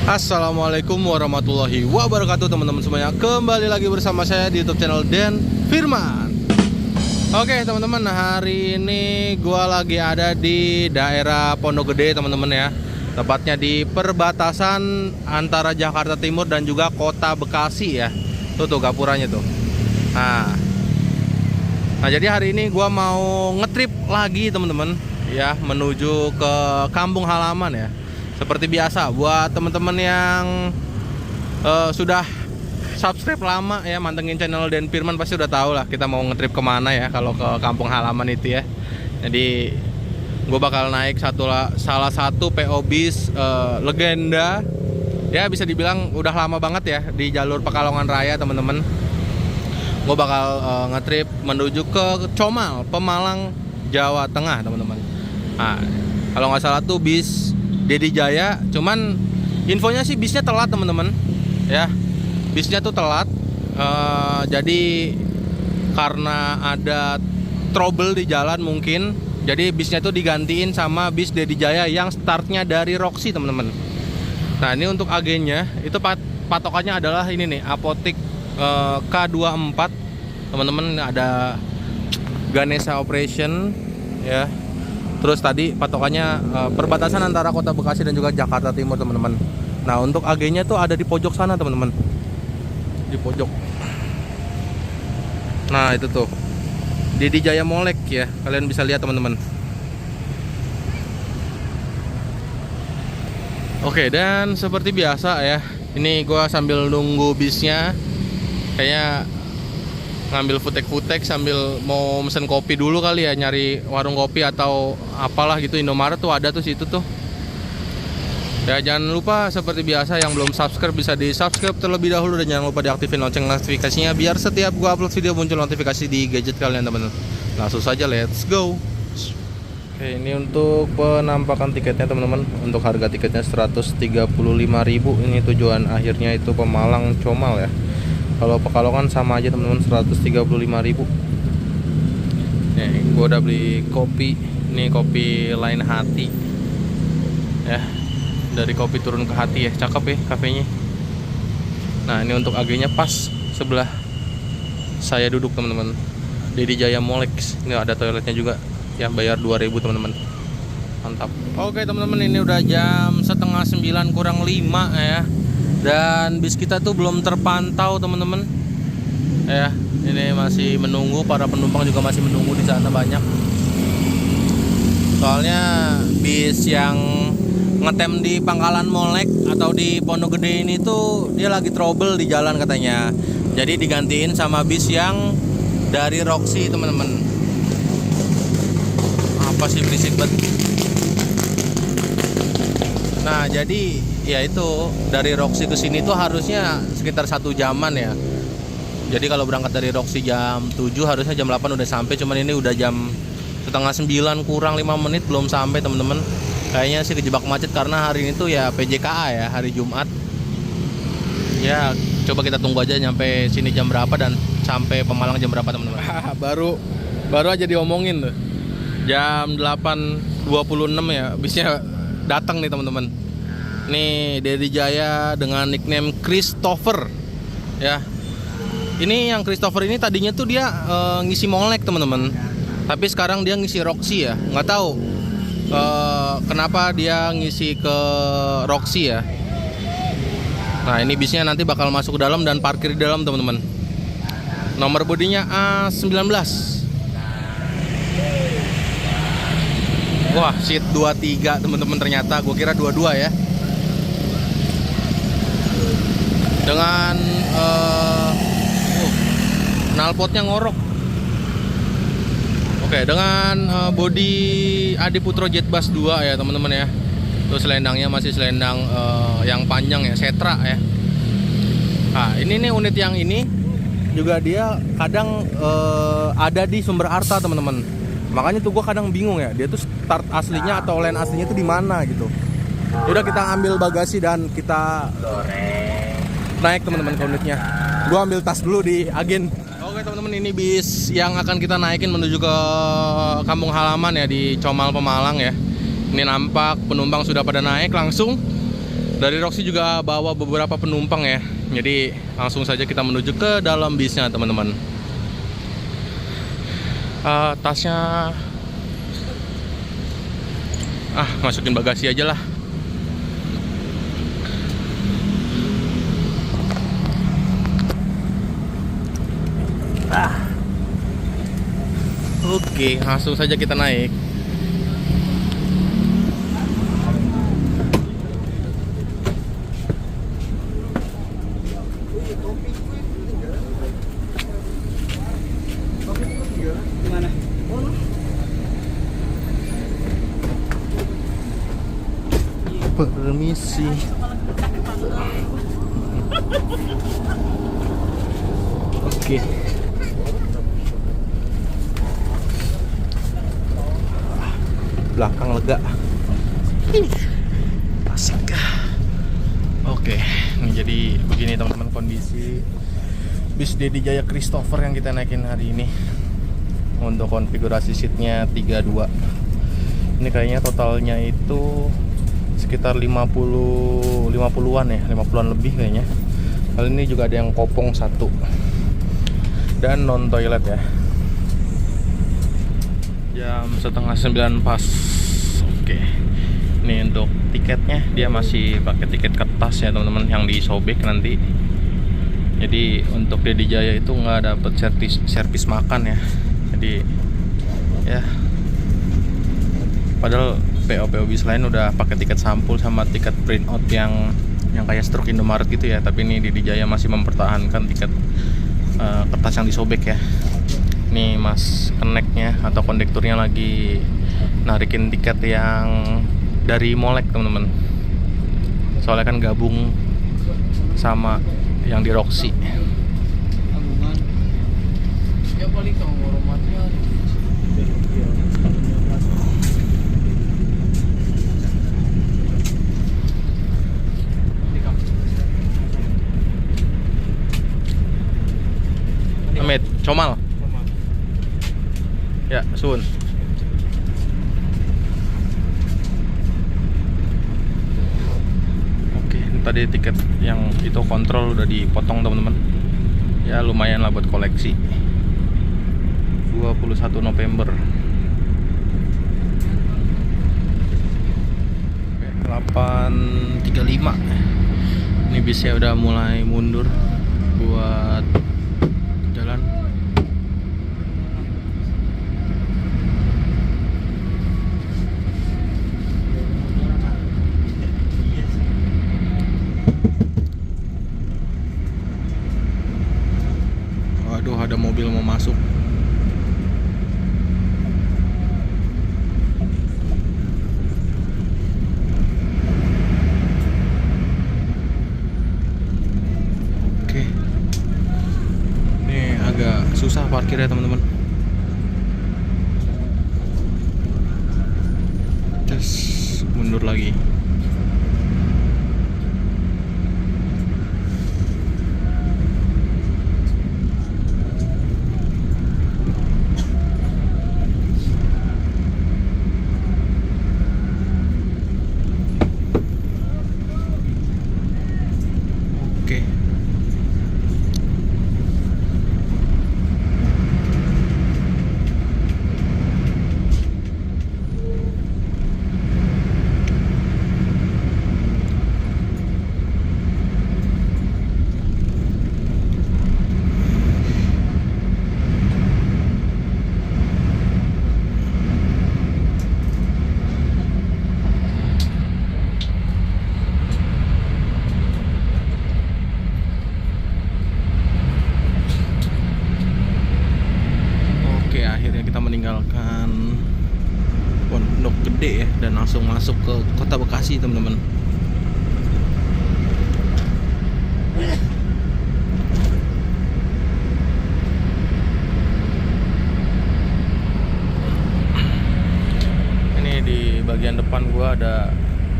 Assalamualaikum warahmatullahi wabarakatuh teman-teman semuanya. Kembali lagi bersama saya di YouTube channel Dan Firman. Oke teman-teman, hari ini gua lagi ada di daerah Pondok Gede teman-teman ya. Tepatnya di perbatasan antara Jakarta Timur dan juga Kota Bekasi ya. Tuh gapuranya tuh. Nah jadi hari ini gua mau ngetrip lagi teman-teman ya, menuju ke kampung halaman ya. Seperti biasa, buat teman-teman yang sudah subscribe lama ya, mantengin channel Dan Firman pasti udah tahu lah kita mau ngetrip kemana ya kalau ke kampung halaman itu ya. Jadi gue bakal naik salah satu PO bis legenda ya, bisa dibilang udah lama banget ya di jalur Pekalongan Raya teman-teman. Gue bakal ngetrip menuju ke Comal, Pemalang, Jawa Tengah teman-teman. Nah, kalau nggak salah tuh bis Dedi Jaya, cuman infonya sih bisnya telat teman-teman ya, bisnya tuh telat. Jadi karena ada trouble di jalan mungkin, jadi bisnya tuh digantiin sama bis Dedi Jaya yang startnya dari Roxy teman-teman. Nah ini untuk agennya itu patokannya adalah ini nih, Apotik K24 teman-teman. Ada Ganesha Operation ya. Terus tadi patokannya perbatasan antara Kota Bekasi dan juga Jakarta Timur teman-teman. Nah untuk agennya tuh ada di pojok sana teman-teman, di pojok. Nah itu tuh Dedi Jaya Molek ya, kalian bisa lihat teman-teman. Oke, dan seperti biasa ya, ini gua sambil nunggu bisnya, kayaknya ngambil futek-futek sambil mau mesen kopi dulu kali ya, nyari warung kopi atau apalah gitu. Indomaret tuh ada tuh situ tuh ya. Jangan lupa seperti biasa, yang belum subscribe bisa di subscribe terlebih dahulu, dan jangan lupa diaktifin lonceng notifikasinya biar setiap gua upload video muncul notifikasi di gadget kalian teman-teman. Langsung saja let's go. Oke, ini untuk penampakan tiketnya teman-teman. Untuk harga tiketnya 135.000. Ini tujuan akhirnya itu Pemalang Comal ya. Kalau Pekalongan sama aja teman-teman, 135.000. Nih, gue udah beli kopi. Ini kopi Lain Hati ya, dari kopi turun ke hati ya. Cakep ya kafenya. Nah ini untuk agennya pas sebelah saya duduk teman-teman, Dedi Jaya Molek. Ini ada toiletnya juga ya, bayar 2.000 teman-teman. Mantap. Oke teman-teman, ini udah jam 8:30 kurang 5 ya. Dan bis kita tuh belum terpantau teman-teman ya. Ini masih menunggu, para penumpang juga masih menunggu di sana banyak. Soalnya bis yang ngetem di Pangkalan Molek atau di Pondok Gede ini tuh dia lagi trouble di jalan katanya. Jadi digantiin sama bis yang dari Roxy teman-teman. Apa sih berisik banget. Nah jadi ya itu dari Roxy ke sini tuh harusnya sekitar 1 jaman ya. Jadi kalau berangkat dari Roxy jam 7 harusnya jam 8 udah sampai. Cuman ini udah jam 8:30 kurang 5 menit belum sampai teman-teman. Kayaknya sih kejebak macet karena hari ini tuh ya PJKA ya, hari Jumat. Ya coba kita tunggu aja nyampe sini jam berapa dan sampai Pemalang jam berapa teman-teman. baru aja diomongin tuh. Jam 8.26 ya bisnya datang nih teman-teman. Nih Dedi Jaya dengan nickname Christopher ya. Ini yang Christopher ini tadinya tuh dia ngisi Molek teman-teman, tapi sekarang dia ngisi Roxy ya. Nggak tahu kenapa dia ngisi ke Roxy ya. Nah ini bisnya nanti bakal masuk ke dalam dan parkir di dalam teman-teman. Nomor bodinya A19. Wah, seat 23 teman-teman, ternyata gue kira 22 ya. Dengan knalpotnya ngorok. Oke, dengan bodi Adiputro Jetbus 2 ya teman-teman ya. Terus selendangnya masih selendang yang panjang ya, Setra ya. Nah ini nih unit yang ini juga dia kadang ada di Sumber Arta teman-teman. Makanya tuh gue kadang bingung ya, dia tuh start aslinya atau line aslinya tuh di mana gitu. Udah kita ambil bagasi dan kita naik teman-teman ke unitnya. Gue ambil tas dulu di agen. Oke teman-teman, ini bis yang akan kita naikin menuju ke kampung halaman ya di Comal Pemalang ya. Ini nampak penumpang sudah pada naik langsung. Dari Roxy juga bawa beberapa penumpang ya. Jadi langsung saja kita menuju ke dalam bisnya teman-teman. Tasnya masukin bagasi aja lah. Oke, langsung saja kita naik. Permisi. Oke. Belakang lega. Asik. Oke, ini jadi begini teman-teman kondisi bis Dedi Jaya Christopher yang kita naikin hari ini. Untuk konfigurasi seatnya 32. Ini kayaknya totalnya itu sekitar 50-an ya, 50-an lebih kayaknya. Kali ini juga ada yang kopong satu dan non toilet ya. Jam setengah 9 pas. Oke, ini untuk tiketnya dia masih pakai tiket kertas ya teman-teman, yang disobek nanti. Jadi untuk Dedi Jaya itu nggak dapet servis makan ya. Jadi ya, padahal PO bis lain udah pakai tiket sampul sama tiket print out yang kayak struk Indomaret gitu ya. Tapi ini Dedi Jaya masih mempertahankan tiket kertas yang disobek ya. Ini mas keneknya atau kondekturnya lagi narikin tiket yang dari Molek teman-teman. Soalnya kan gabung sama yang di Roxy. Amit, comal. Ya, sun. Oke, ini tadi tiket yang itu kontrol udah dipotong teman-teman. Ya lumayan lah buat koleksi. 21 November. Oke, 8.35. Ini bisnya udah mulai mundur buat jalan. Waduh, ada mobil mau masuk. Oke. Ini agak susah parkir ya teman-teman. Terus mundur lagi. Oke. Oke, akhirnya kita meninggalkan Pondok Gede ya dan langsung masuk ke Kota Bekasi teman-teman. Ini di bagian depan gua ada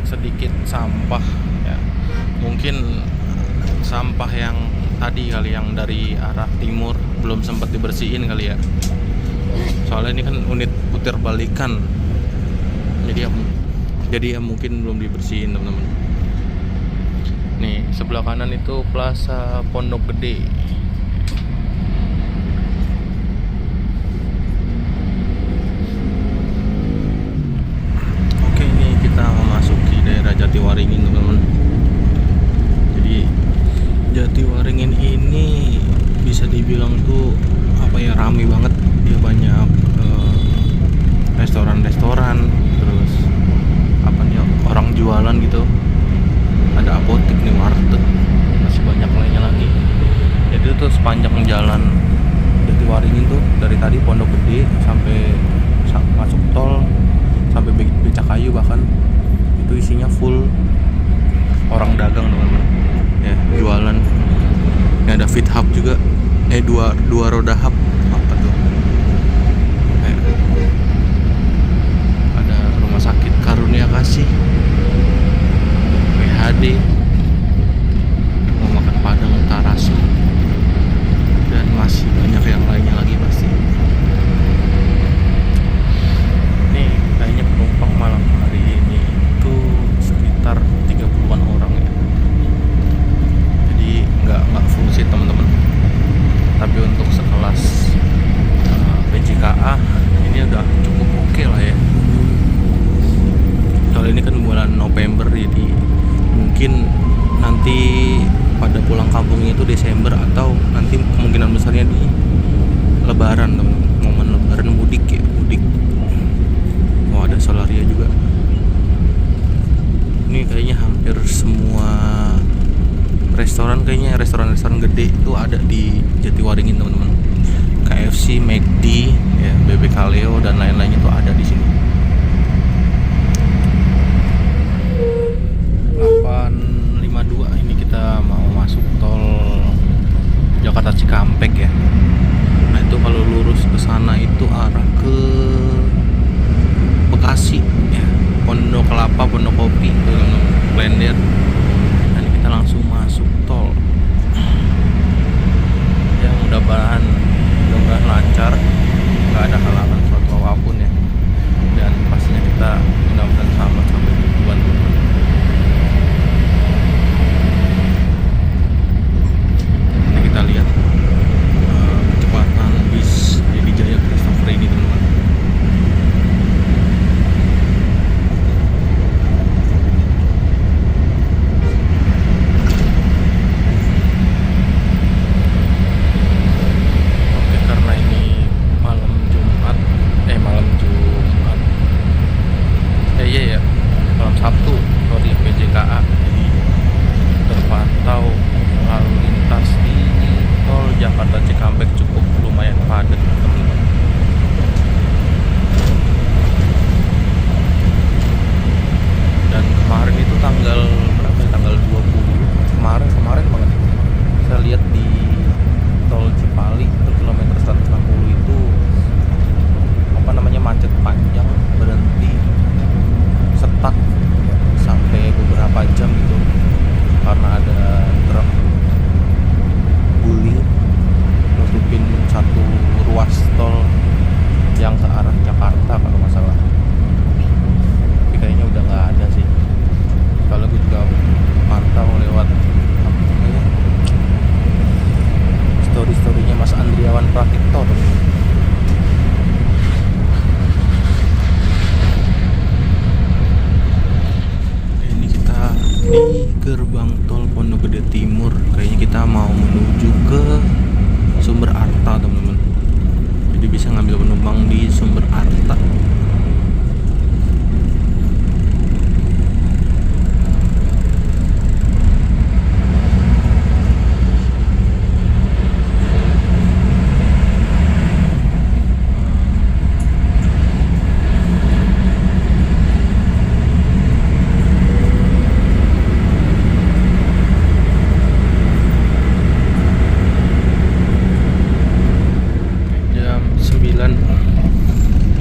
sedikit sampah ya. Mungkin sampah yang tadi kali, yang dari arah timur belum sempat dibersihin kali ya. Soalnya ini kan unit putar balikan. Jadi ya mungkin belum dibersihin teman-teman. Sebelah kanan itu Plaza Pondok Gede. Oke, ini kita memasuki daerah Jatiwaringin, teman-teman. Jadi Jatiwaringin ini bisa dibilang tuh apa ya, rame banget. Dia banyak restoran-restoran, terus apa nih, orang jualan gitu. Ada apotek nih, warteg, masih banyak lainnya lagi. Jadi itu sepanjang jalan Jatiwaringin tuh, dari tadi Pondok Gede sampai masuk tol sampai Becakayu bahkan, itu isinya full orang dagang, teman-teman. Ya, jualan. Ini ada Fit Hub juga. Dua roda hub. Apa tuh? Ada Rumah Sakit Karunia Kasih, WHD, mau makan Padang Tarasu, dan masih banyak yang lainnya lagi pasti. Nih kayaknya penumpang malam hari ini itu sekitar 30-an orang ya. Jadi nggak full seat, teman-teman. Tapi untuk sekelas PJKA ini udah cukup oke lah ya. Kalau ini kan bulan November, jadi mungkin nanti pada pulang kampungnya itu Desember, atau nanti kemungkinan besarnya di Lebaran, teman-teman. Momen Lebaran, mudik ya, mudik. Oh, ada Solaria juga. Ini kayaknya hampir semua restoran, kayaknya restoran-restoran gede itu ada di Jatiwaringin, teman-teman. KFC, McD, ya, Bebek Kaleo dan lain-lainnya tuh ada di sini. 852 ini kita mau masuk tol Jakarta Cikampek ya. Nah, itu kalau lurus ke sana itu arah ke Bekasi ya, Pondok Kelapa, Pondok Kopi, itu Klender. Dan kita langsung masuk tol. Ya, mudah-mudahan lancar, nggak ada halangan suatu apapun ya. Dan pastinya kita mudah-mudahan selamat sampai tujuan. Ini kita lihat kecepatan bis Edi Jaya Christopher ini, teman-teman. Sabtu, sorry, PJKA. Jadi terpantau lalu lintas di tol Jakarta Cikampek cukup lumayan padat, teman-teman. Dan kemarin itu tanggal berapa? Tanggal 20. Kemarin banget. Saya lihat di tol Cipali itu kilometer 160 itu apa namanya, macet panjang, berhenti, setak sampai beberapa jam gitu, karena ada truk guling nutupin satu ruas tol yang ke arah Jakarta kalau nggak salah. Tapi kayaknya udah nggak ada sih. Kalau gue juga mantau lewat apa namanya, story-storynya Mas Andriawan Pratikto tuh. Di gerbang tol Pondok Gede Timur, kayaknya kita mau menuju ke Sumber Arta, teman-teman. Jadi bisa ngambil penumpang di Sumber Arta.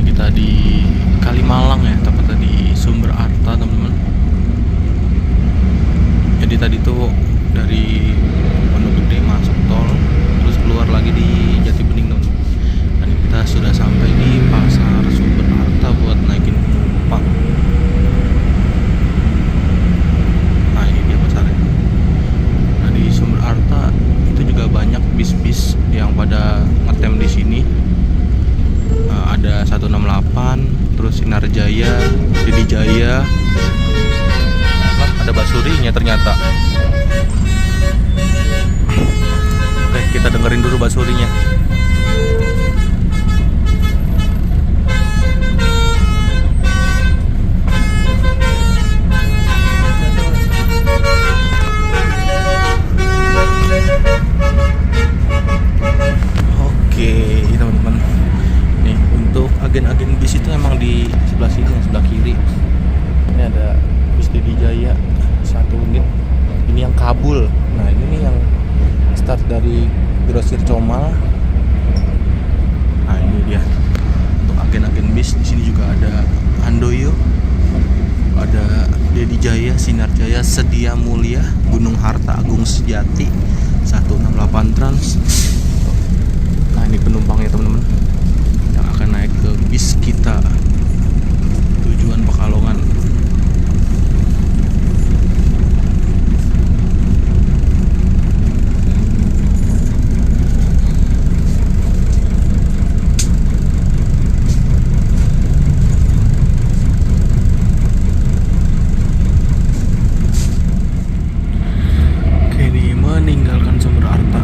Kita di Sinar Jaya, Didi Jaya. Wah, ada basurinya ternyata. Oke, kita dengerin dulu basurinya. Oke, teman-teman. Nih, untuk agen-agen bis itu emang di sebelah sini, sebelah kiri. Ini ada bis Didi Jaya 1 unit. Ini yang Kabul. Nah, ini nih yang start dari Grosir Comal. Nah, ini dia. Untuk agen-agen bis di sini juga ada Handoyo, ada Didi Jaya, Sinar Jaya, Sedia Mulia, Gunung Harta, Agung Sejati, 168 Trans. Nah, ini penumpangnya teman-teman yang akan naik ke bis kita tujuan Pekalongan. Oke, ini meninggalkan Sumber Arta.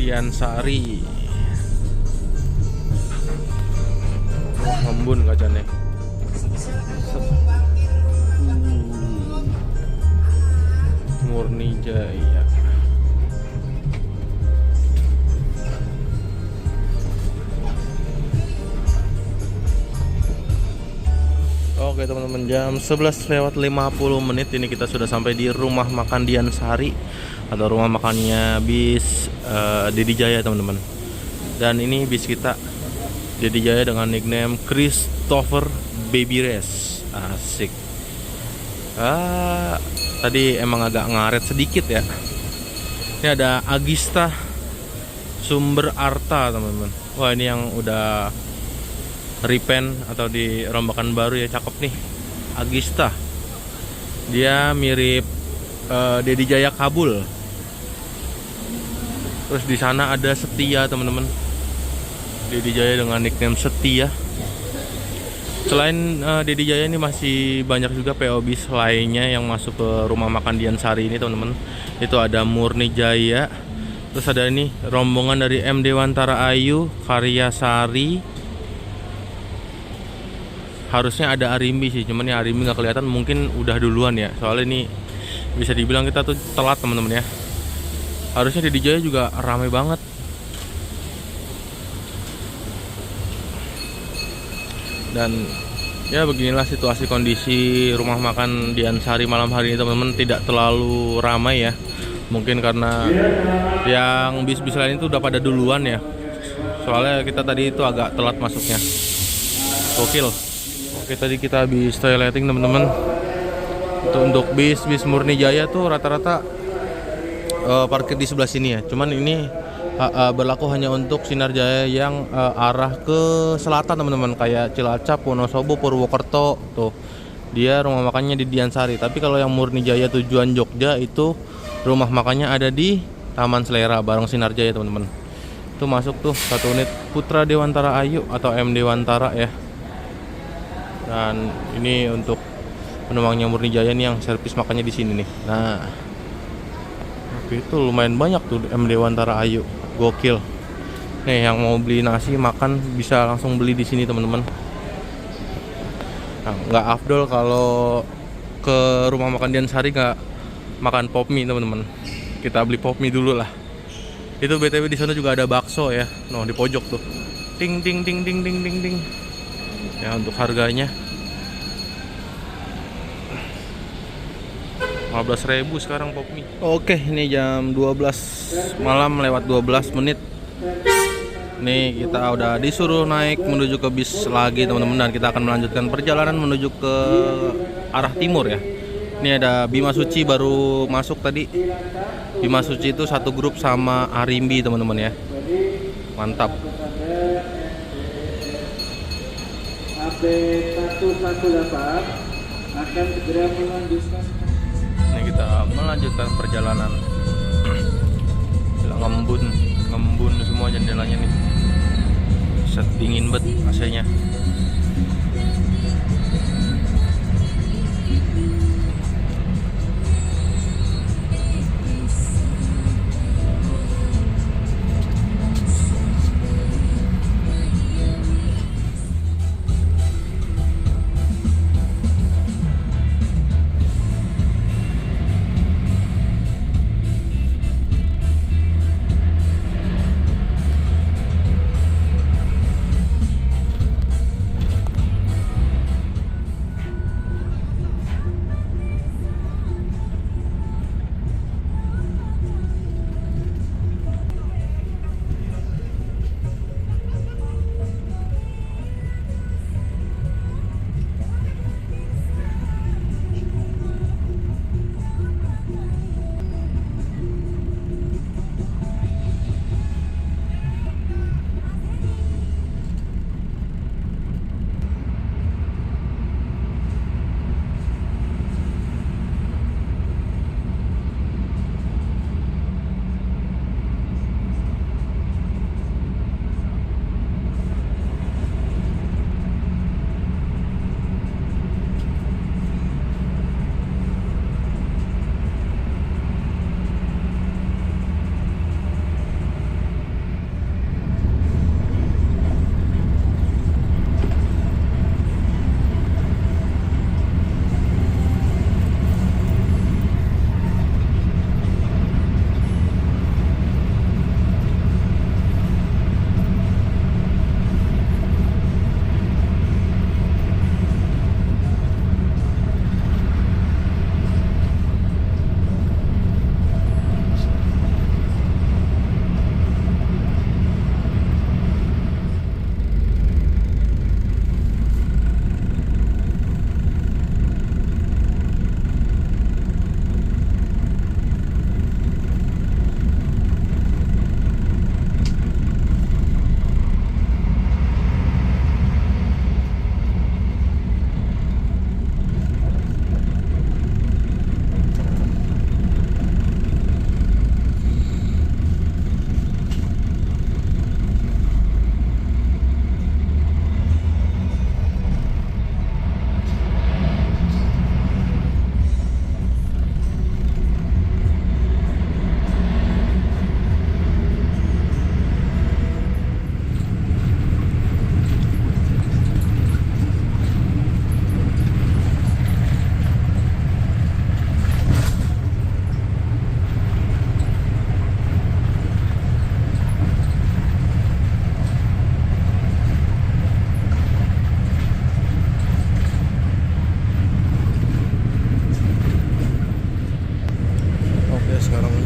Diansari. Embun kacanya. Murni Jaya. Oke teman-teman, jam 11:50 ini kita sudah sampai di rumah makan Diansari atau rumah makannya bis Dedi Jaya teman-teman. Dan ini bis kita Dedi Jaya dengan nickname Christopher Baby Race. Asik. Tadi emang agak ngaret sedikit ya. Ini ada Agista Sumber Arta teman-teman. Wah, ini yang udah repaint atau dirombakan baru ya, cakep nih. Agista. Dia mirip Dedi Jaya Kabul. Terus di sana ada Setia teman-teman. Dedi Jaya dengan nickname Setia. Selain Dedi Jaya ini masih banyak juga PO bis lainnya yang masuk ke rumah makan Diansari ini teman-teman. Itu ada Murni Jaya. Terus ada ini rombongan dari M Dewantara Ayu, Karya Sari. Harusnya ada Arimbi sih, cuman ya Arimbi nggak kelihatan, mungkin udah duluan ya. Soalnya ini bisa dibilang kita tuh telat teman-teman ya. Harusnya Dedi Jaya juga ramai banget. Dan ya beginilah situasi kondisi rumah makan Diansari malam hari ini teman-teman, tidak terlalu ramai ya. Mungkin karena yang bis-bis lain itu udah pada duluan ya. Soalnya kita tadi itu agak telat masuknya. Gokil. Oke, tadi kita habis toileting teman-teman. Untuk bis Murni Jaya tuh rata-rata parkir di sebelah sini ya. Cuman ini berlaku hanya untuk Sinar Jaya yang arah ke selatan teman-teman, kayak Cilacap, Wonosobo, Purwokerto tuh. Dia rumah makannya di Diansari. Tapi kalau yang Murni Jaya tujuan Jogja itu rumah makannya ada di Taman Selera bareng Sinar Jaya teman-teman. Itu masuk tuh 1 unit Putra Dewantara Ayu atau M Dewantara ya. Dan ini untuk penumpangnya Murni Jaya nih yang servis makannya di sini nih. Nah, oke, itu lumayan banyak tuh M Dewantara Ayu. Gokil. Nih yang mau beli nasi makan bisa langsung beli di sini teman-teman. Nah, nggak afdol kalau ke rumah makan Diansari nggak makan pop mie teman-teman. Kita beli pop mie dulu lah. Itu BTW di sana juga ada bakso ya. Noh, di pojok tuh. Ting ting ting ting ting ting ting. Ya, untuk harganya 15.000 sekarang pop mie. Oke, ini jam 12 malam lewat 12 menit. Nih kita udah disuruh naik menuju ke bis lagi teman-teman, dan kita akan melanjutkan perjalanan menuju ke arah timur ya. Ini ada Bima Suci baru masuk tadi. Bima Suci itu satu grup sama Arimbi teman-teman ya. Mantap. AB118 akan segera melanjutkan. Ini kita melanjutkan perjalanan. Ngembun semua jendelanya nih. Set dingin banget AC-nya.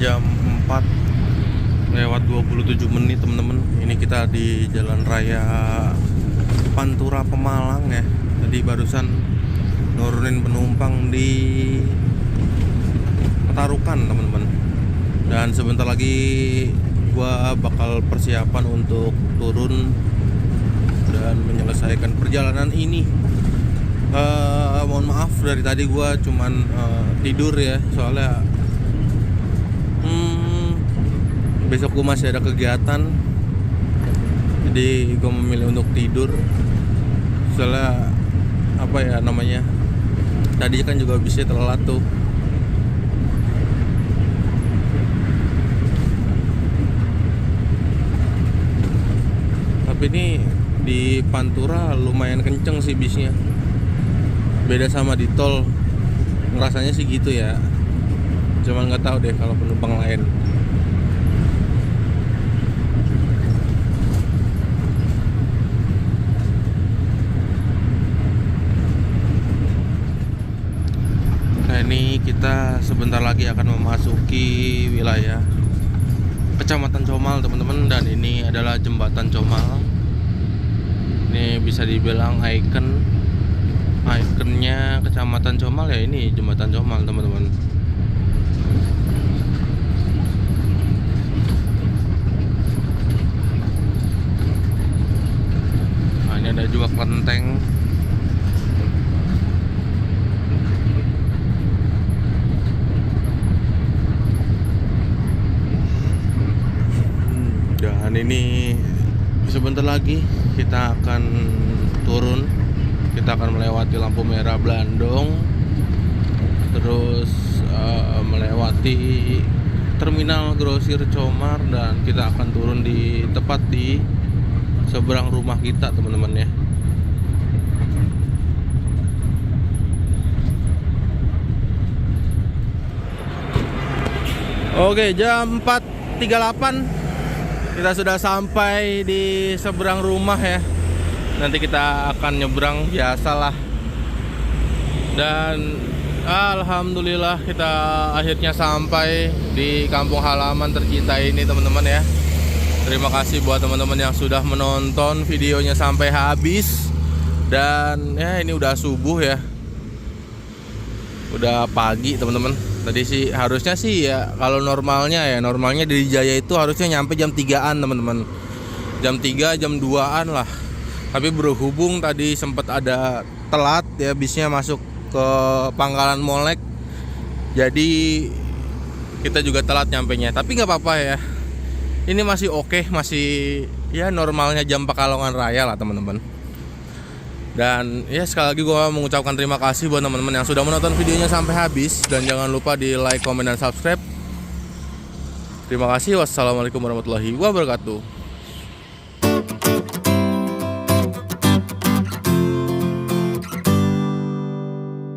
jam 4 lewat 27 menit teman-teman. Ini kita di Jalan Raya Pantura Pemalang ya. Tadi barusan nurunin penumpang di Petarukan teman-teman. Dan sebentar lagi gua bakal persiapan untuk turun dan menyelesaikan perjalanan ini. Mohon maaf dari tadi gua cuman tidur ya, soalnya besok gua masih ada kegiatan, jadi gua memilih untuk tidur. Soalnya apa ya namanya, tadi kan juga bisa telat tuh. Tapi ini di Pantura lumayan kenceng sih bisnya, beda sama di tol. Ngerasanya sih gitu ya, cuman nggak tahu deh kalau penumpang lain. Nah ini kita sebentar lagi akan memasuki wilayah Kecamatan Comal teman-teman, dan ini adalah jembatan Comal. Ini bisa dibilang ikonnya Kecamatan Comal ya, ini jembatan Comal teman-teman. Nah, ini ada juga kelenteng. Dan ini sebentar lagi kita akan turun. Kita akan melewati lampu merah Blandong, terus melewati terminal grosir Comar, dan kita akan turun di tepat di seberang rumah kita teman-teman ya. Oke, jam 4.38 kita sudah sampai di seberang rumah ya. Nanti kita akan nyebrang biasalah. Dan alhamdulillah kita akhirnya sampai di kampung halaman tercinta ini teman-teman ya. Terima kasih buat teman-teman yang sudah menonton videonya sampai habis. Dan ya ini udah subuh ya, udah pagi teman-teman. Tadi sih harusnya sih ya, kalau normalnya di Jaya itu harusnya nyampe jam 3-an teman-teman. Jam 3, jam 2-an lah. Tapi berhubung tadi sempat ada telat ya, bisnya masuk ke Pangkalan Molek, jadi kita juga telat nyampenya. Tapi nggak apa-apa ya, ini masih oke, masih ya normalnya jam Pekalongan Raya lah teman-teman. Dan ya sekali lagi gue mengucapkan terima kasih buat teman-teman yang sudah menonton videonya sampai habis. Dan jangan lupa di like, komen, dan subscribe. Terima kasih. Wassalamualaikum warahmatullahi wabarakatuh.